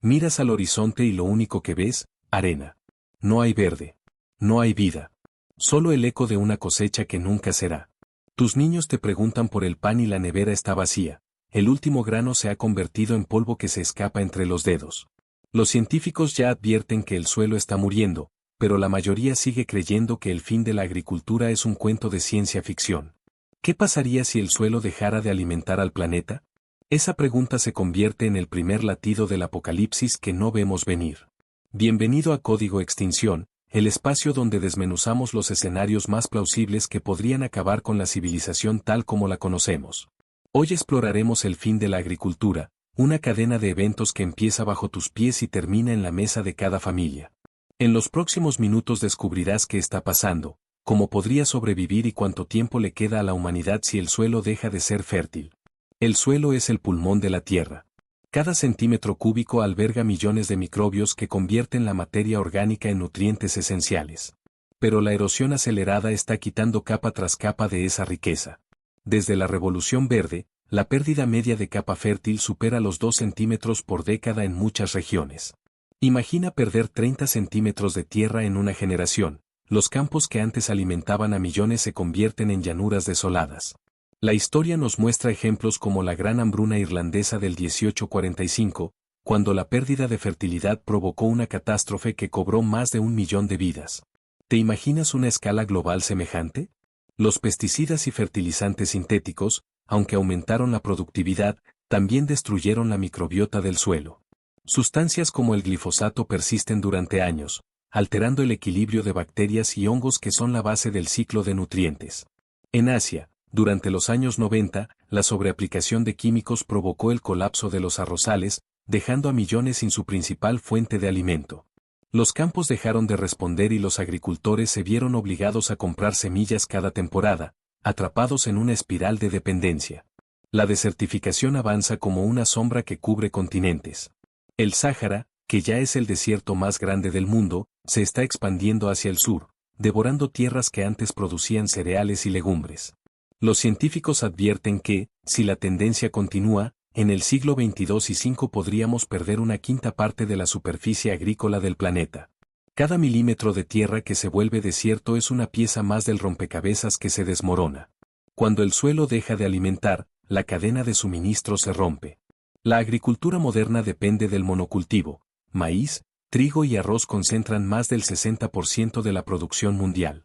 Miras al horizonte y lo único que ves, arena. No hay verde. No hay vida. Solo el eco de una cosecha que nunca será. Tus niños te preguntan por el pan y la nevera está vacía. El último grano se ha convertido en polvo que se escapa entre los dedos. Los científicos ya advierten que el suelo está muriendo, pero la mayoría sigue creyendo que el fin de la agricultura es un cuento de ciencia ficción. ¿Qué pasaría si el suelo dejara de alimentar al planeta? Esa pregunta se convierte en el primer latido del apocalipsis que no vemos venir. Bienvenido a Código Extinción, el espacio donde desmenuzamos los escenarios más plausibles que podrían acabar con la civilización tal como la conocemos. Hoy exploraremos el fin de la agricultura, una cadena de eventos que empieza bajo tus pies y termina en la mesa de cada familia. En los próximos minutos descubrirás qué está pasando, cómo podría sobrevivir y cuánto tiempo le queda a la humanidad si el suelo deja de ser fértil. El suelo es el pulmón de la Tierra. Cada centímetro cúbico alberga millones de microbios que convierten la materia orgánica en nutrientes esenciales. Pero la erosión acelerada está quitando capa tras capa de esa riqueza. Desde la Revolución Verde, la pérdida media de capa fértil supera los 2 centímetros por década en muchas regiones. Imagina perder 30 centímetros de tierra en una generación. Los campos que antes alimentaban a millones se convierten en llanuras desoladas. La historia nos muestra ejemplos como la gran hambruna irlandesa del 1845, cuando la pérdida de fertilidad provocó una catástrofe que cobró más de 1 millón de vidas. ¿Te imaginas una escala global semejante? Los pesticidas y fertilizantes sintéticos, aunque aumentaron la productividad, también destruyeron la microbiota del suelo. Sustancias como el glifosato persisten durante años, alterando el equilibrio de bacterias y hongos que son la base del ciclo de nutrientes. En Asia, durante los años 90, la sobreaplicación de químicos provocó el colapso de los arrozales, dejando a millones sin su principal fuente de alimento. Los campos dejaron de responder y los agricultores se vieron obligados a comprar semillas cada temporada, atrapados en una espiral de dependencia. La desertificación avanza como una sombra que cubre continentes. El Sáhara, que ya es el desierto más grande del mundo, se está expandiendo hacia el sur, devorando tierras que antes producían cereales y legumbres. Los científicos advierten que, si la tendencia continúa, en el siglo XXII y V podríamos perder 1/5 parte de la superficie agrícola del planeta. Cada milímetro de tierra que se vuelve desierto es una pieza más del rompecabezas que se desmorona. Cuando el suelo deja de alimentar, la cadena de suministro se rompe. La agricultura moderna depende del monocultivo. Maíz, trigo y arroz concentran más del 60% de la producción mundial.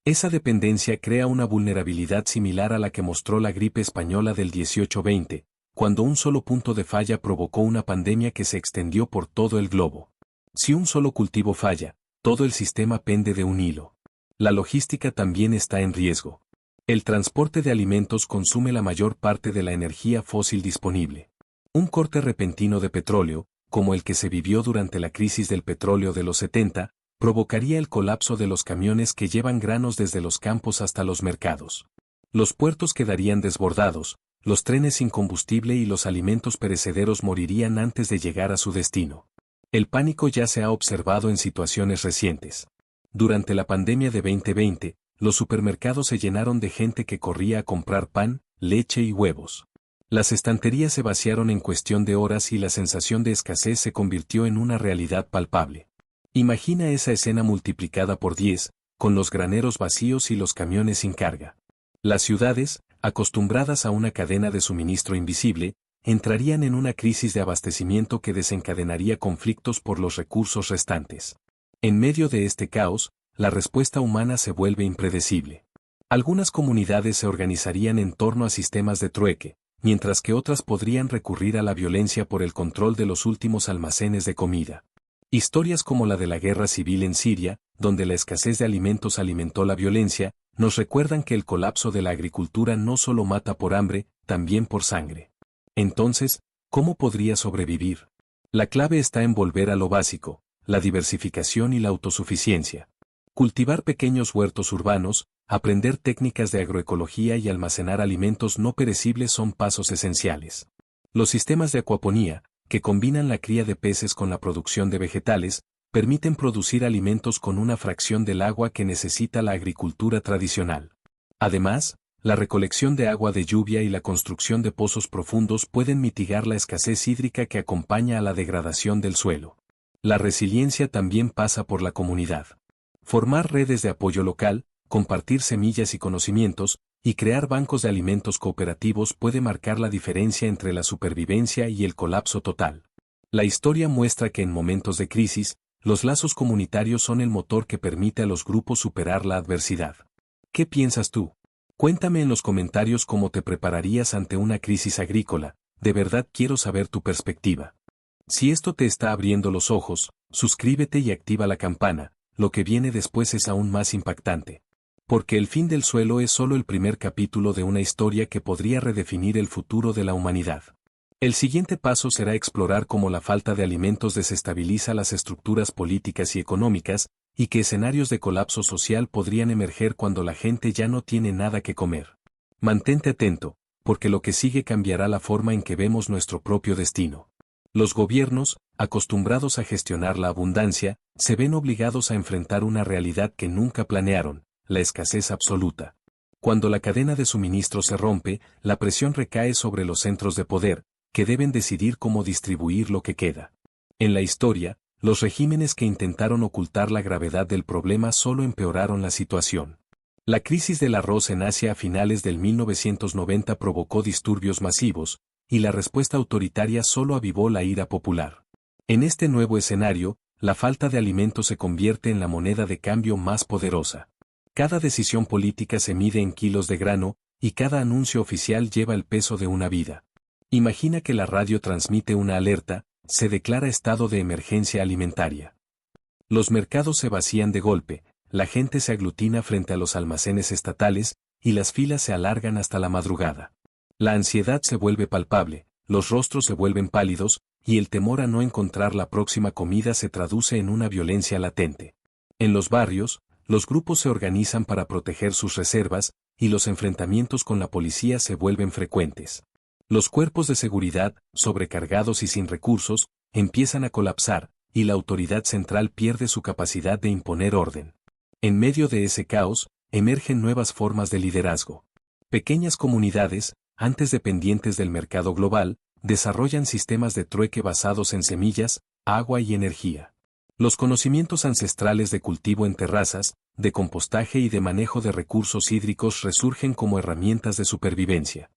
Esa dependencia crea una vulnerabilidad similar a la que mostró la gripe española del 1820, cuando un solo punto de falla provocó una pandemia que se extendió por todo el globo. Si un solo cultivo falla, todo el sistema pende de un hilo. La logística también está en riesgo. El transporte de alimentos consume la mayor parte de la energía fósil disponible. Un corte repentino de petróleo, como el que se vivió durante la crisis del petróleo de los 70, provocaría el colapso de los camiones que llevan granos desde los campos hasta los mercados. Los puertos quedarían desbordados, los trenes sin combustible y los alimentos perecederos morirían antes de llegar a su destino. El pánico ya se ha observado en situaciones recientes. Durante la pandemia de 2020, los supermercados se llenaron de gente que corría a comprar pan, leche y huevos. Las estanterías se vaciaron en cuestión de horas y la sensación de escasez se convirtió en una realidad palpable. Imagina esa escena multiplicada por 10, con los graneros vacíos y los camiones sin carga. Las ciudades, acostumbradas a una cadena de suministro invisible, entrarían en una crisis de abastecimiento que desencadenaría conflictos por los recursos restantes. En medio de este caos, la respuesta humana se vuelve impredecible. Algunas comunidades se organizarían en torno a sistemas de trueque, mientras que otras podrían recurrir a la violencia por el control de los últimos almacenes de comida. Historias como la de la guerra civil en Siria, donde la escasez de alimentos alimentó la violencia, nos recuerdan que el colapso de la agricultura no solo mata por hambre, también por sangre. Entonces, ¿cómo podría sobrevivir? La clave está en volver a lo básico, la diversificación y la autosuficiencia. Cultivar pequeños huertos urbanos, aprender técnicas de agroecología y almacenar alimentos no perecibles son pasos esenciales. Los sistemas de acuaponía, que combinan la cría de peces con la producción de vegetales, permiten producir alimentos con una fracción del agua que necesita la agricultura tradicional. Además, la recolección de agua de lluvia y la construcción de pozos profundos pueden mitigar la escasez hídrica que acompaña a la degradación del suelo. La resiliencia también pasa por la comunidad. Formar redes de apoyo local, compartir semillas y conocimientos, y crear bancos de alimentos cooperativos puede marcar la diferencia entre la supervivencia y el colapso total. La historia muestra que en momentos de crisis, los lazos comunitarios son el motor que permite a los grupos superar la adversidad. ¿Qué piensas tú? Cuéntame en los comentarios cómo te prepararías ante una crisis agrícola, de verdad quiero saber tu perspectiva. Si esto te está abriendo los ojos, suscríbete y activa la campana, lo que viene después es aún más impactante. Porque el fin del suelo es solo el primer capítulo de una historia que podría redefinir el futuro de la humanidad. El siguiente paso será explorar cómo la falta de alimentos desestabiliza las estructuras políticas y económicas, y qué escenarios de colapso social podrían emerger cuando la gente ya no tiene nada que comer. Mantente atento, porque lo que sigue cambiará la forma en que vemos nuestro propio destino. Los gobiernos, acostumbrados a gestionar la abundancia, se ven obligados a enfrentar una realidad que nunca planearon, la escasez absoluta. Cuando la cadena de suministro se rompe, la presión recae sobre los centros de poder, que deben decidir cómo distribuir lo que queda. En la historia, los regímenes que intentaron ocultar la gravedad del problema solo empeoraron la situación. La crisis del arroz en Asia a finales del 1990 provocó disturbios masivos, y la respuesta autoritaria solo avivó la ira popular. En este nuevo escenario, la falta de alimentos se convierte en la moneda de cambio más poderosa. Cada decisión política se mide en kilos de grano, y cada anuncio oficial lleva el peso de una vida. Imagina que la radio transmite una alerta, se declara estado de emergencia alimentaria. Los mercados se vacían de golpe, la gente se aglutina frente a los almacenes estatales, y las filas se alargan hasta la madrugada. La ansiedad se vuelve palpable, los rostros se vuelven pálidos, y el temor a no encontrar la próxima comida se traduce en una violencia latente. En los barrios, los grupos se organizan para proteger sus reservas, y los enfrentamientos con la policía se vuelven frecuentes. Los cuerpos de seguridad, sobrecargados y sin recursos, empiezan a colapsar, y la autoridad central pierde su capacidad de imponer orden. En medio de ese caos, emergen nuevas formas de liderazgo. Pequeñas comunidades, antes dependientes del mercado global, desarrollan sistemas de trueque basados en semillas, agua y energía. Los conocimientos ancestrales de cultivo en terrazas, de compostaje y de manejo de recursos hídricos resurgen como herramientas de supervivencia.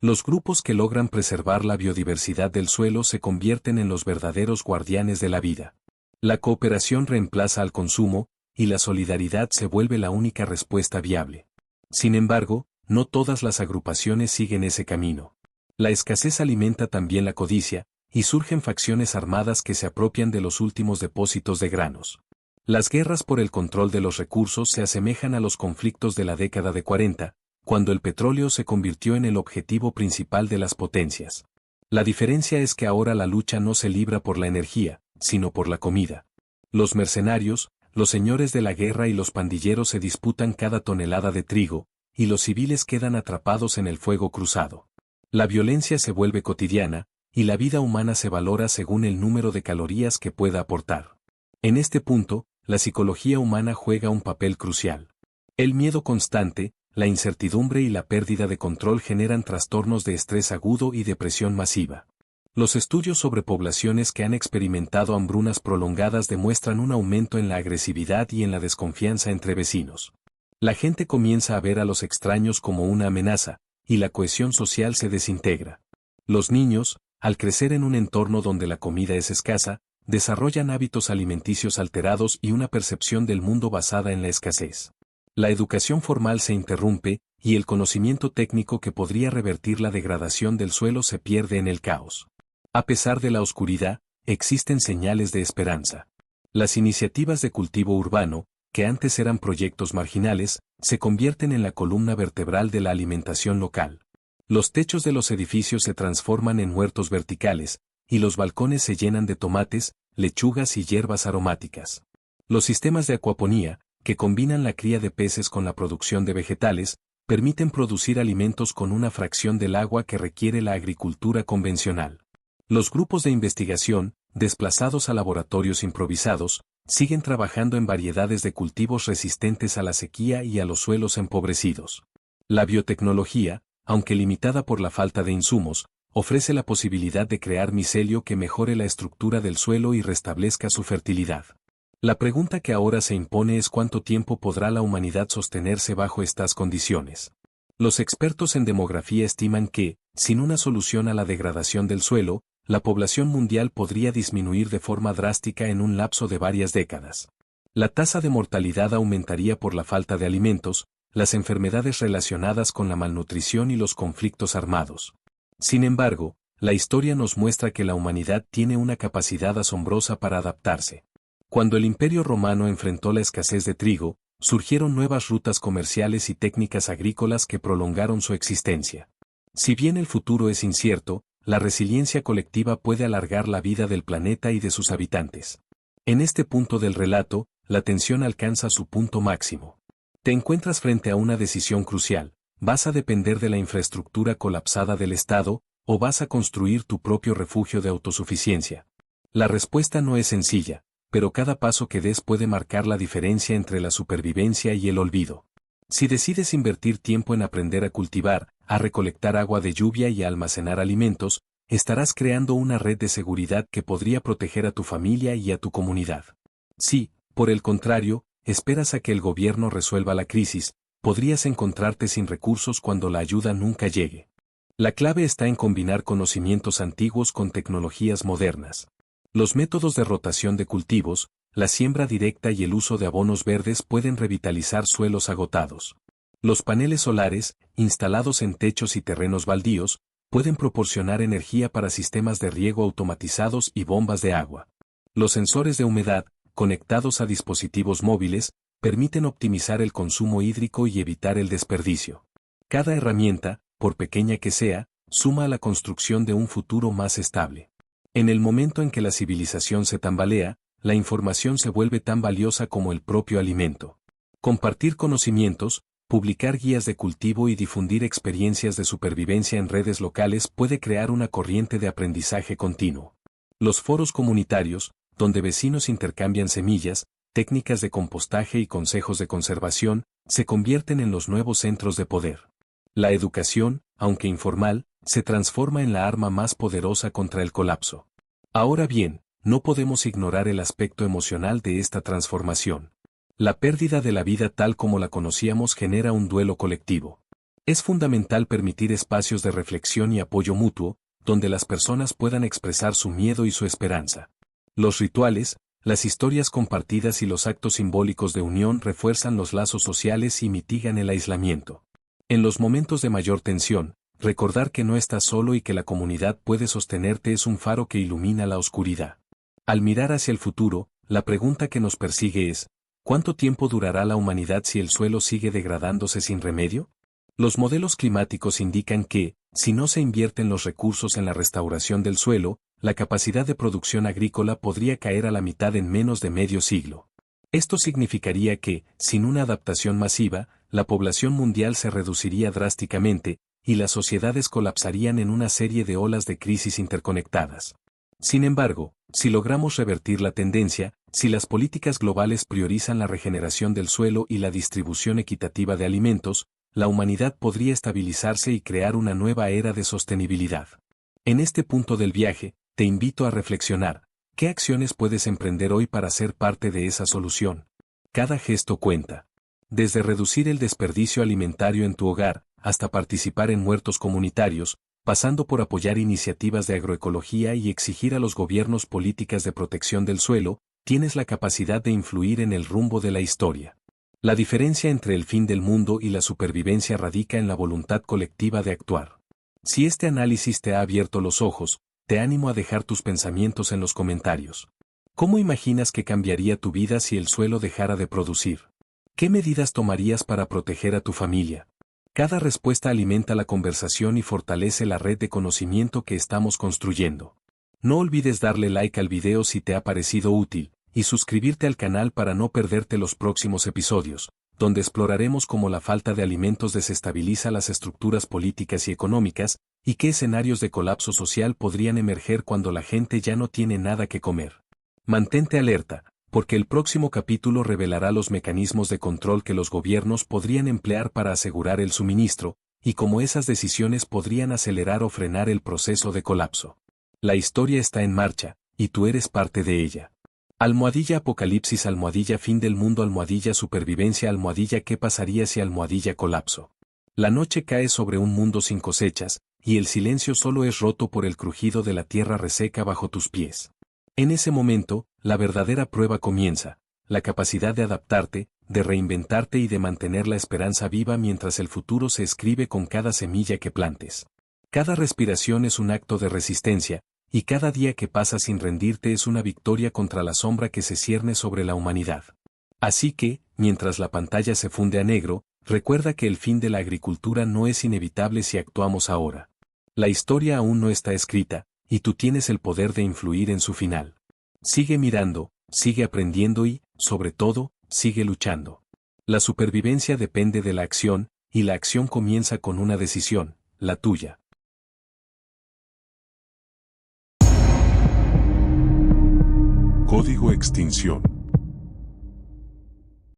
Los grupos que logran preservar la biodiversidad del suelo se convierten en los verdaderos guardianes de la vida. La cooperación reemplaza al consumo, y la solidaridad se vuelve la única respuesta viable. Sin embargo, no todas las agrupaciones siguen ese camino. La escasez alimenta también la codicia, y surgen facciones armadas que se apropian de los últimos depósitos de granos. Las guerras por el control de los recursos se asemejan a los conflictos de la década de 40, cuando el petróleo se convirtió en el objetivo principal de las potencias. La diferencia es que ahora la lucha no se libra por la energía, sino por la comida. Los mercenarios, los señores de la guerra y los pandilleros se disputan cada tonelada de trigo, y los civiles quedan atrapados en el fuego cruzado. La violencia se vuelve cotidiana, y la vida humana se valora según el número de calorías que pueda aportar. En este punto, la psicología humana juega un papel crucial. El miedo constante, la incertidumbre y la pérdida de control generan trastornos de estrés agudo y depresión masiva. Los estudios sobre poblaciones que han experimentado hambrunas prolongadas demuestran un aumento en la agresividad y en la desconfianza entre vecinos. La gente comienza a ver a los extraños como una amenaza, y la cohesión social se desintegra. Los niños, al crecer en un entorno donde la comida es escasa, desarrollan hábitos alimenticios alterados y una percepción del mundo basada en la escasez. La educación formal se interrumpe, y el conocimiento técnico que podría revertir la degradación del suelo se pierde en el caos. A pesar de la oscuridad, existen señales de esperanza. Las iniciativas de cultivo urbano, que antes eran proyectos marginales, se convierten en la columna vertebral de la alimentación local. Los techos de los edificios se transforman en huertos verticales, y los balcones se llenan de tomates, lechugas y hierbas aromáticas. Los sistemas de acuaponía, que combinan la cría de peces con la producción de vegetales, permiten producir alimentos con una fracción del agua que requiere la agricultura convencional. Los grupos de investigación, desplazados a laboratorios improvisados, siguen trabajando en variedades de cultivos resistentes a la sequía y a los suelos empobrecidos. La biotecnología, aunque limitada por la falta de insumos, ofrece la posibilidad de crear micelio que mejore la estructura del suelo y restablezca su fertilidad. La pregunta que ahora se impone es cuánto tiempo podrá la humanidad sostenerse bajo estas condiciones. Los expertos en demografía estiman que, sin una solución a la degradación del suelo, la población mundial podría disminuir de forma drástica en un lapso de varias décadas. La tasa de mortalidad aumentaría por la falta de alimentos, las enfermedades relacionadas con la malnutrición y los conflictos armados. Sin embargo, la historia nos muestra que la humanidad tiene una capacidad asombrosa para adaptarse. Cuando el Imperio Romano enfrentó la escasez de trigo, surgieron nuevas rutas comerciales y técnicas agrícolas que prolongaron su existencia. Si bien el futuro es incierto, la resiliencia colectiva puede alargar la vida del planeta y de sus habitantes. En este punto del relato, la tensión alcanza su punto máximo. Te encuentras frente a una decisión crucial: ¿vas a depender de la infraestructura colapsada del Estado, o vas a construir tu propio refugio de autosuficiencia? La respuesta no es sencilla, pero cada paso que des puede marcar la diferencia entre la supervivencia y el olvido. Si decides invertir tiempo en aprender a cultivar, a recolectar agua de lluvia y a almacenar alimentos, estarás creando una red de seguridad que podría proteger a tu familia y a tu comunidad. Si, por el contrario, esperas a que el gobierno resuelva la crisis, podrías encontrarte sin recursos cuando la ayuda nunca llegue. La clave está en combinar conocimientos antiguos con tecnologías modernas. Los métodos de rotación de cultivos, la siembra directa y el uso de abonos verdes pueden revitalizar suelos agotados. Los paneles solares, instalados en techos y terrenos baldíos, pueden proporcionar energía para sistemas de riego automatizados y bombas de agua. Los sensores de humedad, conectados a dispositivos móviles, permiten optimizar el consumo hídrico y evitar el desperdicio. Cada herramienta, por pequeña que sea, suma a la construcción de un futuro más estable. En el momento en que la civilización se tambalea, la información se vuelve tan valiosa como el propio alimento. Compartir conocimientos, publicar guías de cultivo y difundir experiencias de supervivencia en redes locales puede crear una corriente de aprendizaje continuo. Los foros comunitarios, donde vecinos intercambian semillas, técnicas de compostaje y consejos de conservación, se convierten en los nuevos centros de poder. La educación, aunque informal, se transforma en la arma más poderosa contra el colapso. Ahora bien, no podemos ignorar el aspecto emocional de esta transformación. La pérdida de la vida tal como la conocíamos genera un duelo colectivo. Es fundamental permitir espacios de reflexión y apoyo mutuo, donde las personas puedan expresar su miedo y su esperanza. Los rituales, las historias compartidas y los actos simbólicos de unión refuerzan los lazos sociales y mitigan el aislamiento. En los momentos de mayor tensión, recordar que no estás solo y que la comunidad puede sostenerte es un faro que ilumina la oscuridad. Al mirar hacia el futuro, la pregunta que nos persigue es: ¿cuánto tiempo durará la humanidad si el suelo sigue degradándose sin remedio? Los modelos climáticos indican que, si no se invierten los recursos en la restauración del suelo, la capacidad de producción agrícola podría caer a la mitad en menos de medio siglo. Esto significaría que, sin una adaptación masiva, la población mundial se reduciría drásticamente, y las sociedades colapsarían en una serie de olas de crisis interconectadas. Sin embargo, si logramos revertir la tendencia, si las políticas globales priorizan la regeneración del suelo y la distribución equitativa de alimentos, la humanidad podría estabilizarse y crear una nueva era de sostenibilidad. En este punto del viaje, te invito a reflexionar: ¿qué acciones puedes emprender hoy para ser parte de esa solución? Cada gesto cuenta. Desde reducir el desperdicio alimentario en tu hogar, hasta participar en huertos comunitarios, pasando por apoyar iniciativas de agroecología y exigir a los gobiernos políticas de protección del suelo, tienes la capacidad de influir en el rumbo de la historia. La diferencia entre el fin del mundo y la supervivencia radica en la voluntad colectiva de actuar. Si este análisis te ha abierto los ojos, te animo a dejar tus pensamientos en los comentarios. ¿Cómo imaginas que cambiaría tu vida si el suelo dejara de producir? ¿Qué medidas tomarías para proteger a tu familia? Cada respuesta alimenta la conversación y fortalece la red de conocimiento que estamos construyendo. No olvides darle like al video si te ha parecido útil, y suscribirte al canal para no perderte los próximos episodios, donde exploraremos cómo la falta de alimentos desestabiliza las estructuras políticas y económicas, y qué escenarios de colapso social podrían emerger cuando la gente ya no tiene nada que comer. Mantente alerta, porque el próximo capítulo revelará los mecanismos de control que los gobiernos podrían emplear para asegurar el suministro, y cómo esas decisiones podrían acelerar o frenar el proceso de colapso. La historia está en marcha, y tú eres parte de ella. Almohadilla Apocalipsis, almohadilla Fin del mundo, almohadilla Supervivencia, almohadilla ¿Qué pasaría si almohadilla colapso? La noche cae sobre un mundo sin cosechas, y el silencio solo es roto por el crujido de la tierra reseca bajo tus pies. En ese momento, la verdadera prueba comienza, la capacidad de adaptarte, de reinventarte y de mantener la esperanza viva mientras el futuro se escribe con cada semilla que plantes. Cada respiración es un acto de resistencia, y cada día que pasa sin rendirte es una victoria contra la sombra que se cierne sobre la humanidad. Así que, mientras la pantalla se funde a negro, recuerda que el fin de la agricultura no es inevitable si actuamos ahora. La historia aún no está escrita, y tú tienes el poder de influir en su final. Sigue mirando, sigue aprendiendo y, sobre todo, sigue luchando. La supervivencia depende de la acción, y la acción comienza con una decisión, la tuya. Código Extinción.